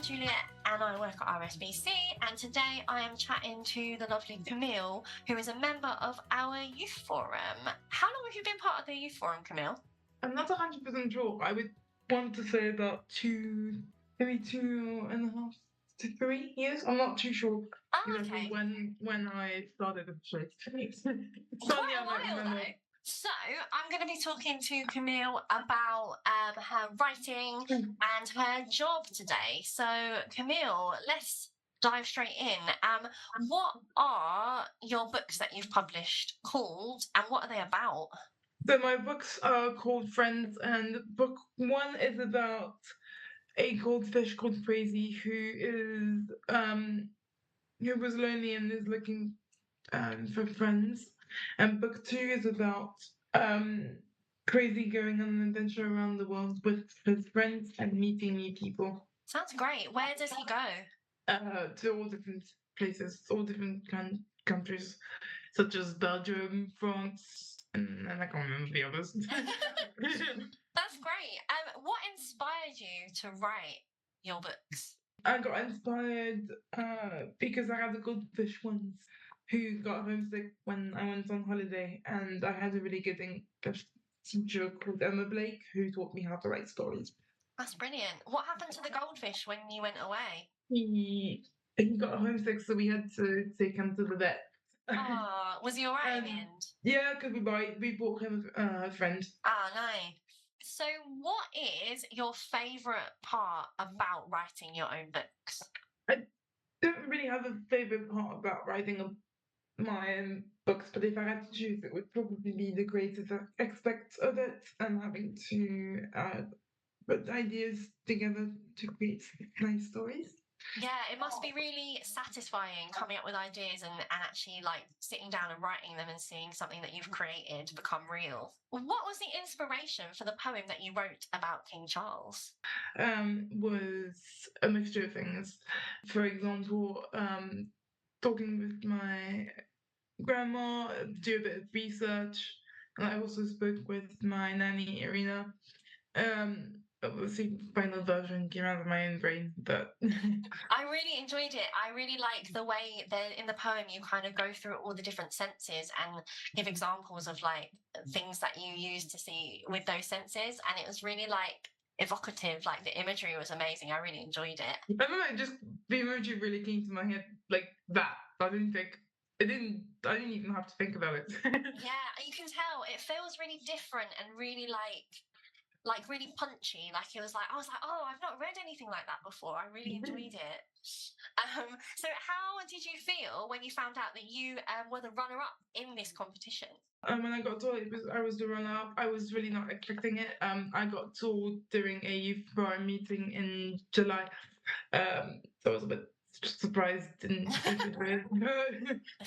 I'm Juliette and I work at RSBC, and today I am chatting to the lovely Camille, who is a member of our youth forum. How long have you been part of the youth forum, Camille? I'm not 100% sure. I would want to say about maybe 2.5 to 3 years. I'm not too sure Okay. when I started officially. It's Quite a while though. So I'm going to be talking to Camille about her writing and her job today. So Camille, let's dive straight in. What are your books that you've published called, and what are they about? So my books are called Friends, and book one is about a goldfish called Crazy who was lonely and is looking for friends. And book two is about Crazy going on an adventure around the world with his friends and meeting new people. Sounds great. Where does he go? To all different places, all different countries, such as Belgium, France, and I can't remember the others. That's great. What inspired you to write your books? I got inspired because I had a goldfish once who got homesick when I went on holiday, and I had a really good English teacher called Emma Blake who taught me how to write stories. That's brilliant. What happened to the goldfish when you went away? He got homesick, so we had to take him to the vet. Oh, was he all right in the end? Yeah, because we bought him a friend. Ah, nice. So what is your favourite part about writing your own books? I don't really have a favourite part about writing my own books, but if I had to choose, it would probably be the creative aspect of it and having to put ideas together to create nice stories. Yeah, it must be really satisfying coming up with ideas and actually like sitting down and writing them and seeing something that you've created become real. What was the inspiration for the poem that you wrote about King Charles? Was a mixture of things. For example, talking with my grandma, do a bit of research, and I also spoke with my nanny Irina. Obviously, final version came out of my own brain, but I really enjoyed it. I really like the way that in the poem you kind of go through all the different senses and give examples of like things that you use to see with those senses, and it was really like evocative. Like the imagery was amazing. I really enjoyed it. I don't know, just the emoji really came to my head like that. I didn't even have to think about it. Yeah, you can tell it feels really different and really like really punchy. Like it was like I was like, oh, I've not read anything like that before. I really enjoyed it. So how did you feel when you found out that you were the runner-up in this competition? When I got told I was the runner-up, I was really not expecting it. I got told during a youth forum meeting in July. So I was a bit surprised, didn't think it was.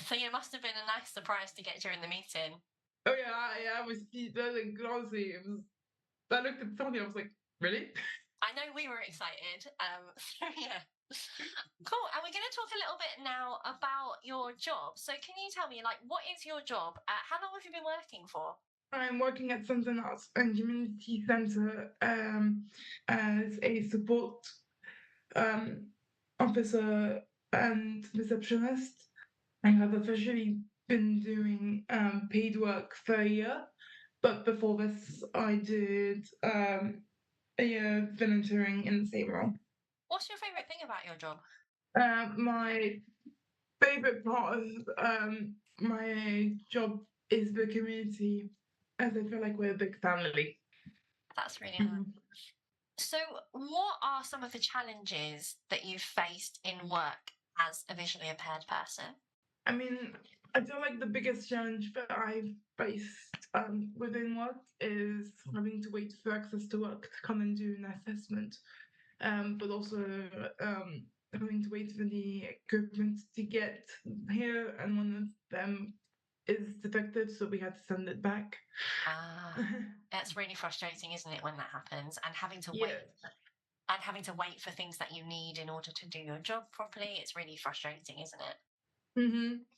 So it must have been a nice surprise to get during the meeting. Oh yeah, I was like, honestly, it was. I looked at Tony, I was like, really? I know we were excited. So yeah. Cool. And we're going to talk a little bit now about your job. So can you tell me, like, what is your job? How long have you been working for? I'm working at Something Arts and Community Centre as a support officer and receptionist. I have officially been doing paid work for a year, but before this, I did a year volunteering in the same role. What's your favourite thing about your job? My favourite part of my job is the community, as I feel like we're a big family. That's really nice. So, what are some of the challenges that you've faced in work as a visually impaired person? I mean, I feel like the biggest challenge that I've faced within work is having to wait for access to work to come and do an assessment, but also having to wait for the equipment to get here, and one of them is defective, so we had to send it back. It's really frustrating, isn't it, when that happens, and having to wait. And having to wait for things that you need in order to do your job properly. It's really frustrating, isn't it?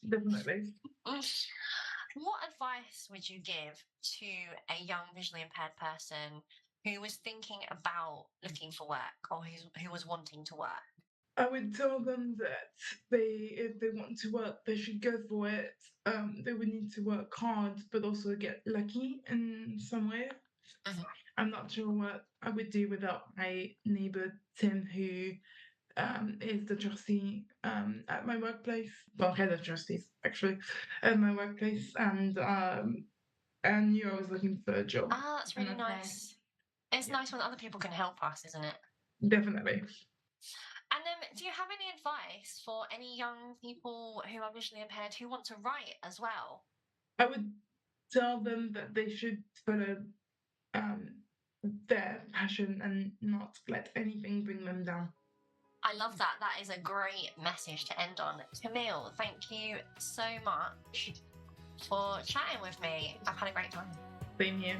Definitely. What advice would you give to a young visually impaired person who was thinking about looking for work or who was wanting to work? I would tell them that if they want to work, they should go for it. They would need to work hard, but also get lucky in some way. Mhm. I'm not sure what I would do without my neighbor Tim, who is the trustee at my workplace. Well, head of trustees actually at my workplace, and I knew I was looking for a job. Ah, that's And really I found, nice. It's yeah, nice when other people can help us, isn't it? definitely. And do you have any advice for any young people who are visually impaired who want to write as well? I would tell them that they should follow um, their passion and not let anything bring them down. I love that. That is a great message to end on. Camille, thank you so much for chatting with me. I've had a great time. Same here.